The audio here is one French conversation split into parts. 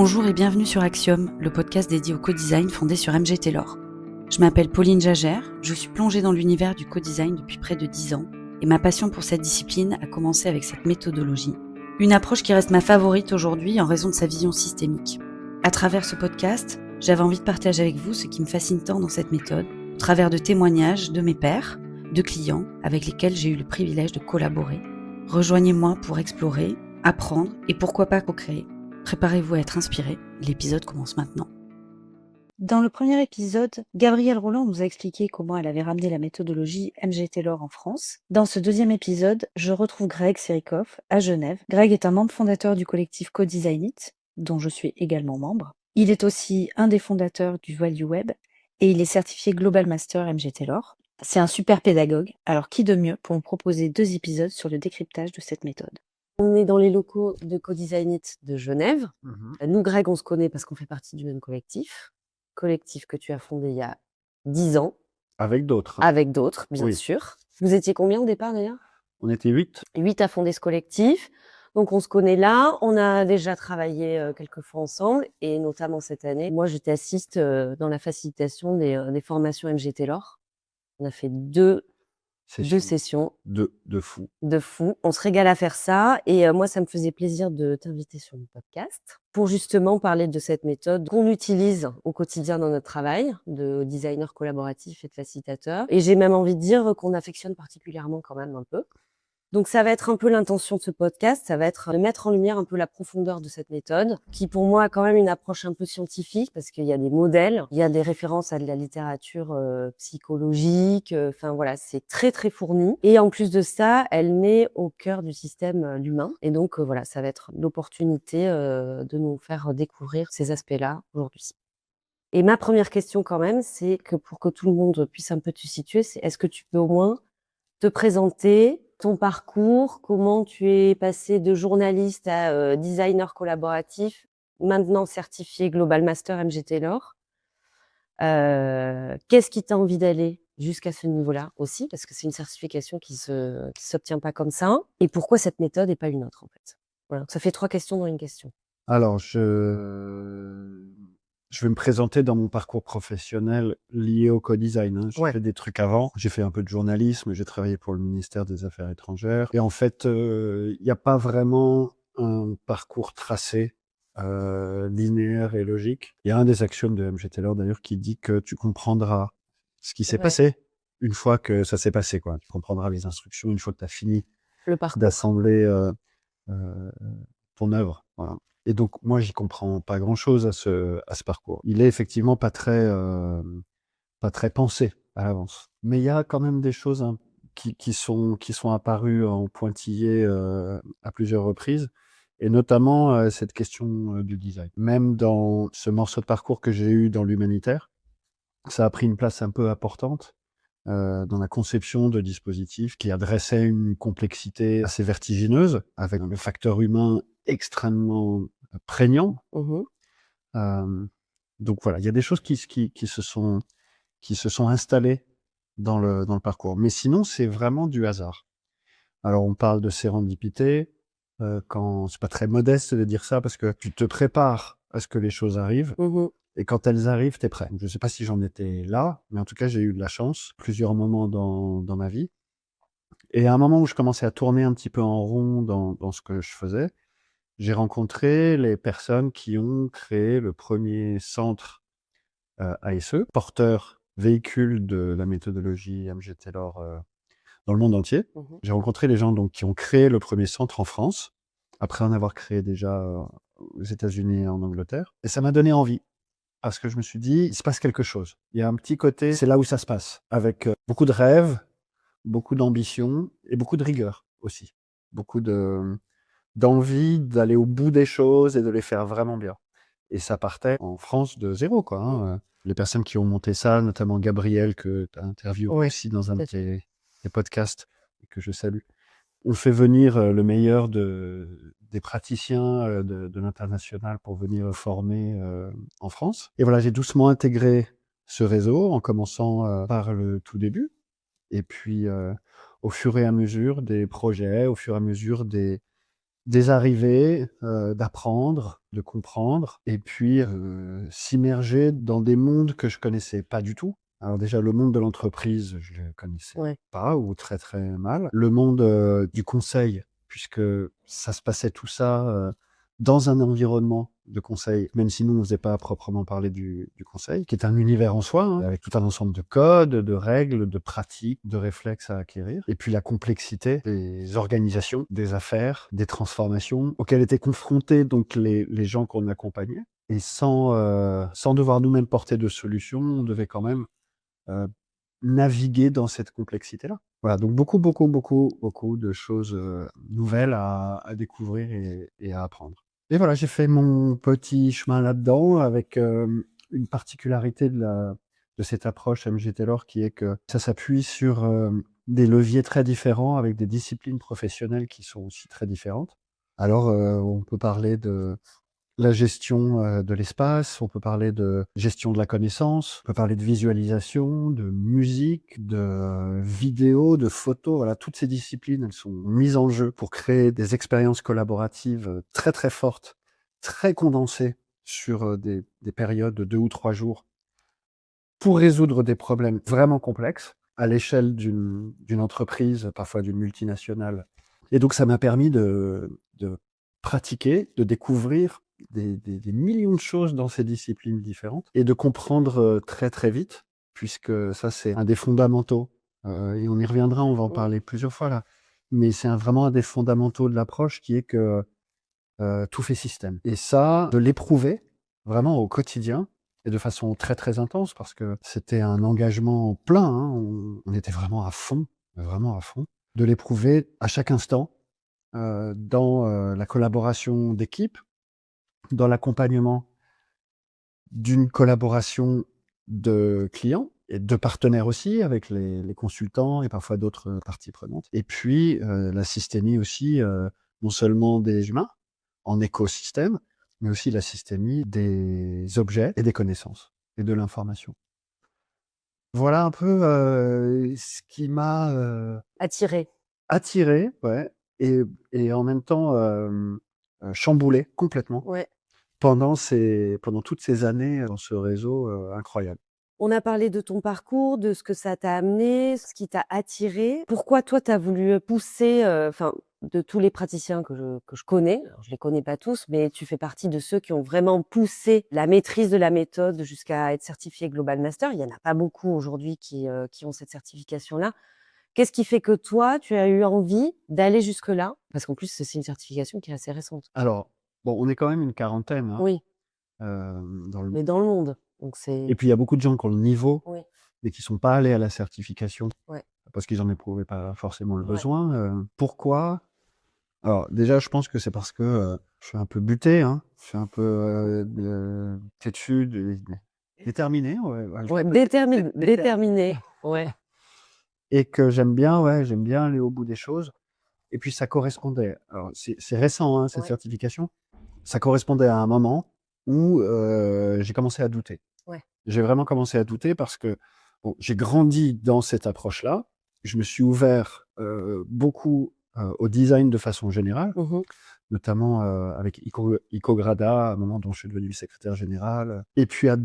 Bonjour et bienvenue sur Axiom, le podcast dédié au co-design fondé sur MG Taylor. Je m'appelle Pauline Jagère, je suis plongée dans l'univers du co-design depuis près de 10 ans et ma passion pour cette discipline a commencé avec cette méthodologie. Une approche qui reste ma favorite aujourd'hui en raison de sa vision systémique. À travers ce podcast, j'avais envie de partager avec vous ce qui me fascine tant dans cette méthode, au travers de témoignages de mes pairs, de clients avec lesquels j'ai eu le privilège de collaborer. Rejoignez-moi pour explorer, apprendre et pourquoi pas co-créer. Préparez-vous à être inspiré, l'épisode commence maintenant. Dans le premier épisode, Gabrielle Roland nous a expliqué comment elle avait ramené la méthodologie MG Taylor en France. Dans ce deuxième épisode, je retrouve Greg Serikoff à Genève. Greg est un membre fondateur du collectif Co-Design It, dont je suis également membre. Il est aussi un des fondateurs du Value Web et il est certifié Global Master MG Taylor. C'est un super pédagogue, alors qui de mieux pour me proposer 2 épisodes sur le décryptage de cette méthode. On est dans les locaux de Co-Design It de Genève. Mmh. Nous, Greg, on se connaît parce qu'on fait partie du même collectif que tu as fondé il y a 10 ans, Avec d'autres. avec d'autres, bien Oui. sûr. Vous étiez combien au départ, d'ailleurs? On était 8. 8 à fonder ce collectif. Donc, on se connaît là. On a déjà travaillé quelques fois ensemble, et notamment cette année. Moi, je t'assiste dans la facilitation des formations MG Taylor. On a fait deux sessions de fou. de fou. On se régale à faire ça. Et moi, ça me faisait plaisir de t'inviter sur le podcast pour justement parler de cette méthode qu'on utilise au quotidien dans notre travail de designer collaboratif et de facilitateur. Et j'ai même envie de dire qu'on affectionne particulièrement quand même un peu. Donc ça va être un peu l'intention de ce podcast, ça va être de mettre en lumière un peu la profondeur de cette méthode, qui pour moi a quand même une approche un peu scientifique, parce qu'il y a des modèles, il y a des références à de la littérature psychologique, enfin voilà, c'est très très fourni. Et en plus de ça, elle naît au cœur du système humain. Et donc voilà, ça va être l'opportunité de nous faire découvrir ces aspects-là aujourd'hui. Et ma première question quand même, c'est que pour que tout le monde puisse un peu te situer, c'est est-ce que tu peux au moins te présenter, ton parcours, comment tu es passé de journaliste à designer collaboratif, maintenant certifié Global Master MG Taylor. Qu'est-ce qui t'a envie d'aller jusqu'à ce niveau-là aussi, parce que c'est une certification qui s'obtient pas comme ça. Et pourquoi cette méthode et pas une autre en fait? Voilà, ça fait 3 questions dans une question. Alors je vais me présenter dans mon parcours professionnel lié au co-design, hein. J'ai Ouais. fait des trucs avant. J'ai fait un peu de journalisme, j'ai travaillé pour le ministère des Affaires étrangères et en fait, il y a pas vraiment un parcours tracé, linéaire et logique. Il y a un des axiomes de MG Taylor d'ailleurs qui dit que tu comprendras ce qui s'est Ouais. passé une fois que ça s'est passé, quoi. Tu comprendras les instructions une fois que tu as fini Le parcours. d'assembler, ton œuvre, voilà. Et donc moi, j'y comprends pas grand-chose à ce parcours. Il est effectivement pas très pensé à l'avance. Mais il y a quand même des choses, hein, qui sont apparues en pointillé, à plusieurs reprises et notamment, cette question, du design. Même dans ce morceau de parcours que j'ai eu dans l'humanitaire, ça a pris une place un peu importante, dans la conception de dispositifs qui adressaient une complexité assez vertigineuse, avec le facteur humain extrêmement prégnant. Mmh. Donc voilà, il y a des choses qui se sont installées dans le parcours. Mais sinon, c'est vraiment du hasard. Alors on parle de sérendipité, quand c'est pas très modeste de dire ça parce que tu te prépares à ce que les choses arrivent. Mmh. Et quand elles arrivent, t'es prêt. Je sais pas si j'en étais là, mais en tout cas, j'ai eu de la chance, plusieurs moments dans ma vie. Et à un moment où je commençais à tourner un petit peu en rond dans ce que je faisais, j'ai rencontré les personnes qui ont créé le premier centre, ASE, porteur, véhicule de la méthodologie MG Taylor, dans le monde entier. Mmh. J'ai rencontré les gens donc qui ont créé le premier centre en France, après en avoir créé déjà, aux États-Unis et en Angleterre. Et ça m'a donné envie. Parce que je me suis dit: «Il se passe quelque chose». Il y a un petit côté, c'est là où ça se passe, avec, beaucoup de rêves, beaucoup d'ambition et beaucoup de rigueur aussi. Beaucoup d'envie d'aller au bout des choses et de les faire vraiment bien. Et ça partait en France de zéro, quoi, hein, les personnes qui ont monté ça, notamment Gabriel que tu as interviewé Ouais, aussi dans un tout de à fait. tes podcasts et que je salue. On fait venir, le meilleur des praticiens, de l'international pour venir former, en France. Et voilà, j'ai doucement intégré ce réseau en commençant, par le tout début et puis, au fur et à mesure des projets, au fur et à mesure des des arrivées, d'apprendre, de comprendre et puis, s'immerger dans des mondes que je connaissais pas du tout. Alors déjà le monde de l'entreprise, je le connaissais Ouais. pas ou très, très mal. Le monde, du conseil, puisque ça se passait tout ça, dans un environnement de conseil, même si nous on faisait pas à proprement parler du conseil, qui est un univers en soi, hein, avec tout un ensemble de codes, de règles, de pratiques, de réflexes à acquérir. Et puis la complexité des organisations, des affaires, des transformations auxquelles étaient confrontés donc les gens qu'on accompagnait. Et sans devoir nous-mêmes porter de solutions, on devait quand même, heu, naviguer dans cette complexité-là. Voilà, donc beaucoup, beaucoup, beaucoup, beaucoup de choses, nouvelles à découvrir et à apprendre. Et voilà, j'ai fait mon petit chemin là-dedans avec, une particularité de cette approche MG Taylor qui est que ça s'appuie sur, des leviers très différents avec des disciplines professionnelles qui sont aussi très différentes. Alors, on peut parler de la gestion, de l'espace, on peut parler de gestion de la connaissance, on peut parler de visualisation, de musique, de vidéo, de photo. Voilà, toutes ces disciplines, elles sont mises en jeu pour créer des expériences collaboratives, très, très fortes, très condensées sur, des périodes de 2 ou 3 jours pour résoudre des problèmes vraiment complexes à l'échelle d'une entreprise, parfois d'une multinationale. Et donc ça m'a permis de pratiquer, de découvrir des millions de choses dans ces disciplines différentes et de comprendre, très, très vite, puisque ça, c'est un des fondamentaux, et on y reviendra, on va en Mmh. parler plusieurs fois là. Mais c'est vraiment un des fondamentaux de l'approche qui est que, tout fait système. Et ça, de l'éprouver vraiment au quotidien et de façon très, très intense parce que c'était un engagement plein, hein, on était vraiment à fond, vraiment à fond. De l'éprouver à chaque instant, dans, la collaboration d'équipe, dans l'accompagnement d'une collaboration de clients et de partenaires aussi avec les consultants et parfois d'autres parties prenantes. Et puis, la systémie aussi, non seulement des humains en écosystème, mais aussi la systémie des objets et des connaissances et de l'information. Voilà un peu, ce qui m'a, Attiré. attiré, ouais, et et en même temps, chamboulé complètement Ouais. pendant toutes ces années, dans ce réseau, incroyable. On a parlé de ton parcours, de ce que ça t'a amené, ce qui t'a attiré. Pourquoi toi, tu as voulu, pousser, enfin, de tous les praticiens que je connais, alors je les connais pas tous, mais tu fais partie de ceux qui ont vraiment poussé la maîtrise de la méthode jusqu'à être certifié Global Master. Il y en a pas beaucoup aujourd'hui qui ont cette certification-là. Qu'est-ce qui fait que toi, tu as eu envie d'aller jusque-là? Parce qu'en plus, c'est une certification qui est assez récente. Alors, bon, on est quand même une quarantaine, hein, Oui, dans le mais dans le monde, donc et c'est puis il y a beaucoup de gens qui ont le niveau, oui, mais qui sont pas allés à la certification ouais, parce qu'ils en éprouvaient pas forcément le ouais. besoin. Pourquoi? Alors déjà, je pense que c'est parce que, je suis un peu buté, hein. Je suis un peu, têtu, déterminé, ouais, voilà, Ouais, déterminé déterminé, ouais. et que j'aime bien aller au bout des choses et puis ça correspondait alors c'est récent, hein, cette Ouais, certification. Ça correspondait à un moment où, j'ai commencé à douter. ouais. J'ai vraiment commencé à douter parce que, bon, j'ai grandi dans cette approche-là. Je me suis ouvert, beaucoup, au design de façon générale, Mmh mh. notamment, avec Ico Grada, à un moment dont je suis devenu secrétaire général, et puis à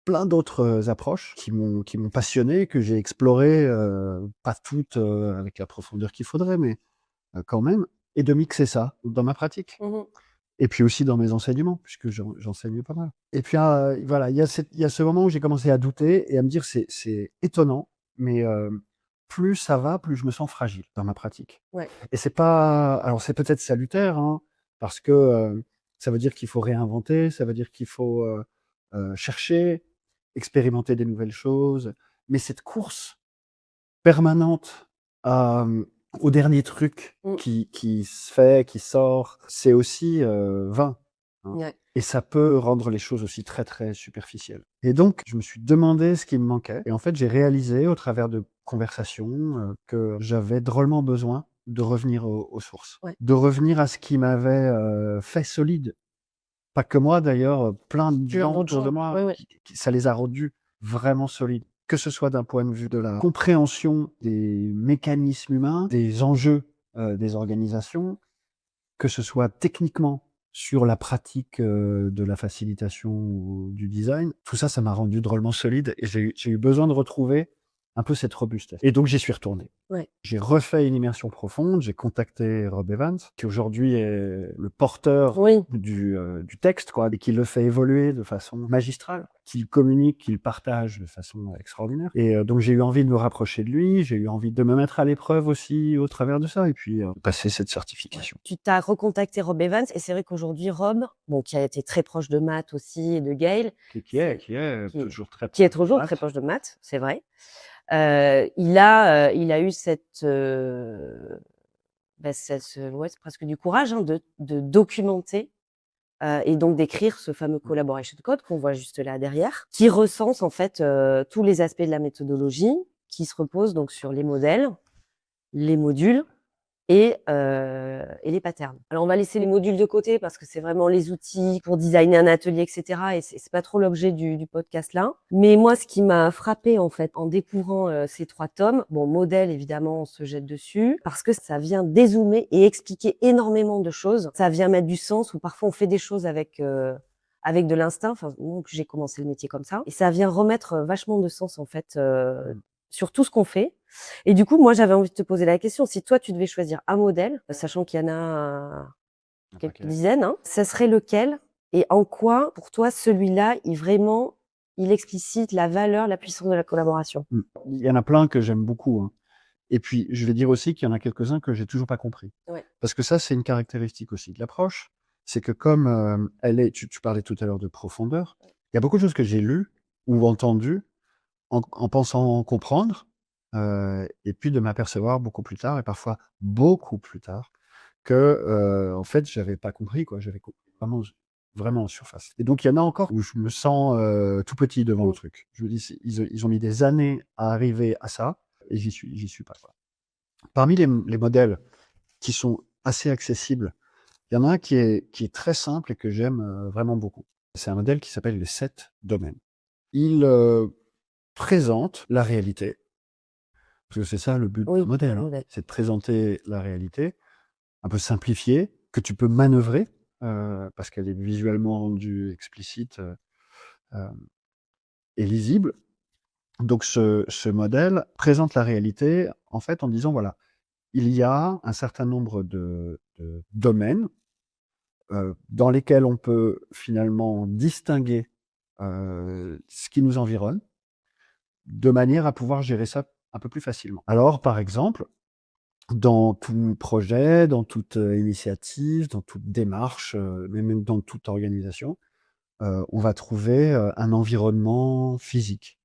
plein d'autres, approches qui m'ont passionné, que j'ai explorées, pas toutes, avec la profondeur qu'il faudrait, mais, quand même, et de mixer ça dans ma pratique. Mmh. Et puis aussi dans mes enseignements, puisque j'enseigne pas mal. Et puis, voilà, il y a ce moment où j'ai commencé à douter et à me dire: «C'est étonnant, mais plus ça va, plus je me sens fragile dans ma pratique». Ouais. Et c'est pas alors c'est peut-être salutaire, hein, parce que, ça veut dire qu'il faut réinventer, ça veut dire qu'il faut, chercher, expérimenter des nouvelles choses. Mais cette course permanente à, au dernier truc Mmh. qui se fait, qui sort, c'est aussi, vain, hein, Ouais. et ça peut rendre les choses aussi très, très superficielles. Et donc je me suis demandé ce qui me manquait et en fait, j'ai réalisé au travers de conversations, que j'avais drôlement besoin de revenir aux sources. Ouais. De revenir à ce qui m'avait, fait solide. Pas que moi d'ailleurs, plein de Plusieurs gens d'autres autour de gens. moi Ouais, ouais. qui ça les a rendus vraiment solides. Que ce soit d'un point de vue de la compréhension des mécanismes humains, des enjeux, des organisations, que ce soit techniquement sur la pratique de la facilitation ou du design, tout ça, ça m'a rendu drôlement solide et j'ai eu besoin de retrouver un peu cette robustesse. Et donc, j'y suis retourné. Ouais. J'ai refait une immersion profonde, j'ai contacté Rob Evans, qui aujourd'hui est le porteur Oui. du texte, quoi, et qui le fait évoluer de façon magistrale, qu'il communique, qu'il partage de façon extraordinaire. Et donc, j'ai eu envie de me rapprocher de lui, j'ai eu envie de me mettre à l'épreuve aussi au travers de ça, et puis passer cette certification. Tu t'as recontacté Rob Evans et c'est vrai qu'aujourd'hui, Rob, bon, qui a été très proche de Matt aussi et de Gail, Qui est Qui est- toujours très qui est toujours Matt. très proche de Matt, c'est vrai. Il a eu cette, ouais, c'est presque du courage hein, de documenter et donc d'écrire ce fameux collaboration code qu'on voit juste là derrière, qui recense en fait tous les aspects de la méthodologie, qui se repose donc sur les modèles, les modules et les patterns. Alors on va laisser les modules de côté parce que c'est vraiment les outils pour designer un atelier, etc. Et c'est pas trop l'objet du podcast là. Mais moi, ce qui m'a frappé en fait en découvrant ces 3 tomes, bon, modèle évidemment, on se jette dessus parce que ça vient dézoomer et expliquer énormément de choses. Ça vient mettre du sens où parfois on fait des choses avec de l'instinct. Enfin, moi, j'ai commencé le métier comme ça et ça vient remettre vachement de sens en fait sur tout ce qu'on fait. Et du coup, moi, j'avais envie de te poser la question, si toi, tu devais choisir un modèle, sachant qu'il y en a quelques dizaines, hein, ça serait lequel et en quoi, pour toi, celui-là, il explicite la valeur, la puissance de la collaboration? Il y en a plein que j'aime beaucoup, hein. Et puis, je vais dire aussi qu'il y en a quelques-uns que j'ai toujours pas compris. Ouais. Parce que ça, c'est une caractéristique aussi de l'approche. C'est que comme tu parlais tout à l'heure de profondeur, il y a beaucoup de choses que j'ai lues ou entendues en pensant comprendre, et puis de m'apercevoir beaucoup plus tard, et parfois beaucoup plus tard, que en fait, j'avais pas compris, quoi. J'avais compris vraiment en surface. Et donc, il y en a encore où je me sens tout petit devant le truc. Je me dis, ils ont mis des années à arriver à ça, et j'y suis pas, quoi. Parmi les modèles qui sont assez accessibles, il y en a un qui est très simple et que j'aime vraiment beaucoup. C'est un modèle qui s'appelle les 7 domaines. Il présente la réalité, parce que c'est ça le but Oui, d'un modèle, un hein, modèle. c'est de présenter la réalité, un peu simplifiée, que tu peux manœuvrer, parce qu'elle est visuellement rendue explicite et lisible. Donc ce modèle présente la réalité, en fait, en disant, voilà, il y a un certain nombre de domaines dans lesquels on peut finalement distinguer ce qui nous environne, de manière à pouvoir gérer ça un peu plus facilement. Alors, par exemple, dans tout projet, dans toute initiative, dans toute démarche, mais même dans toute organisation, on va trouver un environnement physique,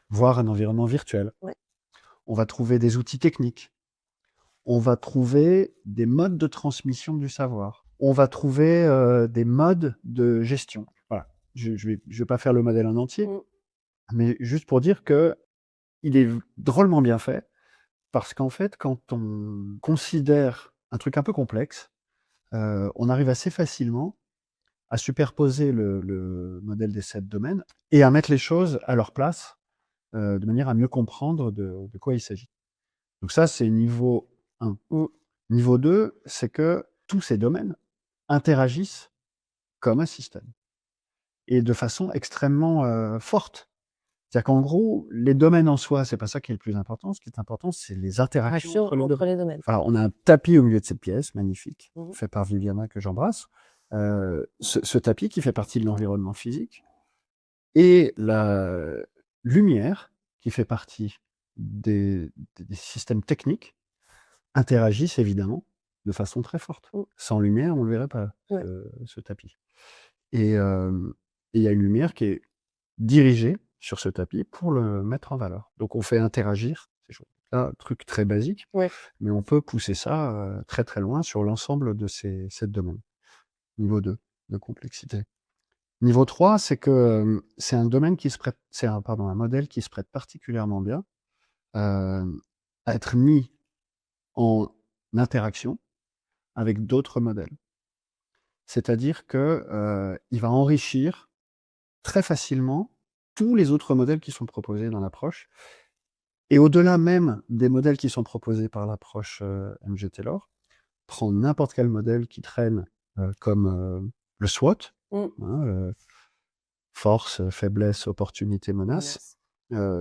voire un environnement virtuel. Ouais. On va trouver des outils techniques. On va trouver des modes de transmission du savoir. On va trouver des modes de gestion. Voilà. Je vais pas faire le modèle en entier, mais juste pour dire que il est drôlement bien fait, parce qu'en fait, quand on considère un truc un peu complexe, on arrive assez facilement à superposer le modèle des 7 domaines et à mettre les choses à leur place, de manière à mieux comprendre de quoi il s'agit. Donc ça, c'est niveau 1. Niveau 2, c'est que tous ces domaines interagissent comme un système et de façon extrêmement forte. C'est-à-dire qu'en gros, les domaines en soi, c'est pas ça qui est le plus important. Ce qui est important, c'est les interactions entre les domaines. Voilà, on a un tapis au milieu de cette pièce, magnifique, Mmh. fait par Viviana, que j'embrasse. Ce tapis qui fait partie de l'environnement physique et la lumière qui fait partie des systèmes techniques interagissent évidemment de façon très forte. Sans lumière, on ne le verrait pas, Ouais. ce tapis. Et il y a une lumière qui est dirigée sur ce tapis pour le mettre en valeur. Donc on fait interagir ces choses. Un truc très basique, Ouais. mais on peut pousser ça très très loin sur l'ensemble de ces 7 domaines. Niveau 2 de complexité. Niveau 3, c'est que c'est un domaine qui se prête, un modèle qui se prête particulièrement bien à être mis en interaction avec d'autres modèles. C'est-à-dire que il va enrichir très facilement tous les autres modèles qui sont proposés dans l'approche. Et au-delà même des modèles qui sont proposés par l'approche MG Taylor, prends n'importe quel modèle qui traîne comme le SWOT, hein, force, faiblesse, opportunité, menace,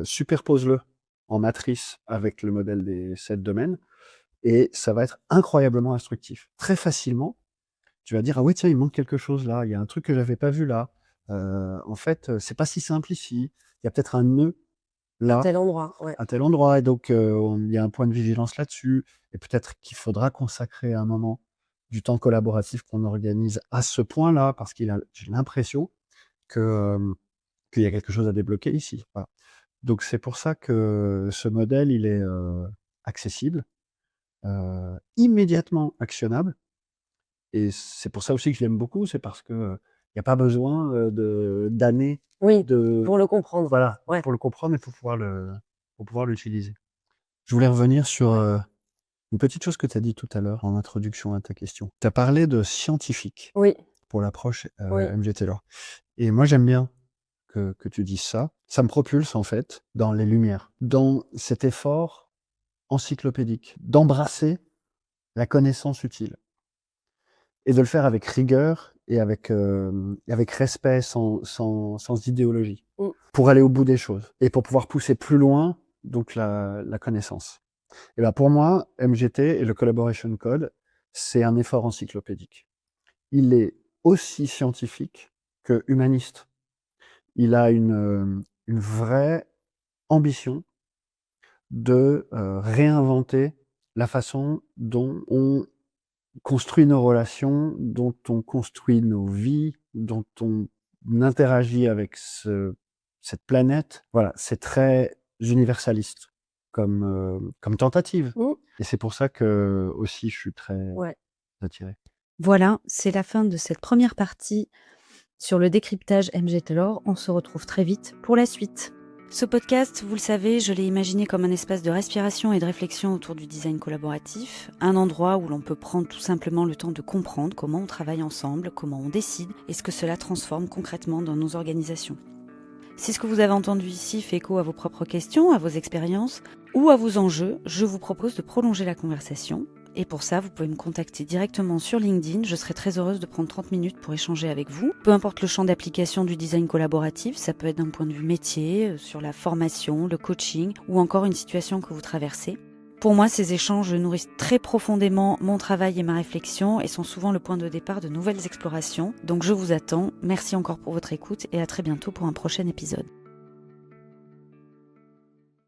superpose-le en matrice avec le modèle des 7 domaines et ça va être incroyablement instructif. Très facilement, tu vas dire: «Ah ouais, tiens, il manque quelque chose là, il y a un truc que j'avais pas vu là. En fait, c'est pas si simple ici. Il y a peut-être un nœud là, Tel endroit, à tel endroit et donc il y a un point de vigilance là-dessus et peut-être qu'il faudra consacrer un moment du temps collaboratif qu'on organise à ce point-là parce j'ai l'impression que, qu'il y a quelque chose à débloquer ici». Voilà. Donc c'est pour ça que ce modèle, il est, accessible, immédiatement actionnable et c'est pour ça aussi que je l'aime beaucoup, c'est parce que, il y a pas besoin, d'années Oui, de pour le comprendre. voilà, Ouais. pour le comprendre et pour pouvoir l'utiliser. Je voulais revenir sur, une petite chose que tu as dit tout à l'heure en introduction à ta question. Tu as parlé de scientifique Oui, pour l'approche, oui. MG Taylor et moi j'aime bien que tu dises ça. Ça me propulse en fait dans les lumières, dans cet effort encyclopédique, d'embrasser la connaissance utile et de le faire avec rigueur et avec respect sans idéologie, Mmh. pour aller au bout des choses et pour pouvoir pousser plus loin donc la connaissance. Et ben pour moi, MGT et le Collaboration Code, c'est un effort encyclopédique. Il est aussi scientifique que humaniste. Il a une vraie ambition de, réinventer la façon dont on construit nos relations, dont on construit nos vies, dont on interagit avec cette planète. Voilà, c'est très universaliste comme tentative Mmh. et c'est pour ça que aussi je suis très Ouais. attiré. Voilà, c'est la fin de cette première partie sur le décryptage MG Taylor. On se retrouve très vite pour la suite. Ce podcast, vous le savez, je l'ai imaginé comme un espace de respiration et de réflexion autour du design collaboratif, un endroit où l'on peut prendre tout simplement le temps de comprendre comment on travaille ensemble, comment on décide et ce que cela transforme concrètement dans nos organisations. Si ce que vous avez entendu ici fait écho à vos propres questions, à vos expériences ou à vos enjeux, je vous propose de prolonger la conversation. Et pour ça, vous pouvez me contacter directement sur LinkedIn. Je serai très heureuse de prendre 30 minutes pour échanger avec vous. Peu importe le champ d'application du design collaboratif, ça peut être d'un point de vue métier, sur la formation, le coaching ou encore une situation que vous traversez. Pour moi, ces échanges nourrissent très profondément mon travail et ma réflexion et sont souvent le point de départ de nouvelles explorations. Donc je vous attends. Merci encore pour votre écoute et à très bientôt pour un prochain épisode.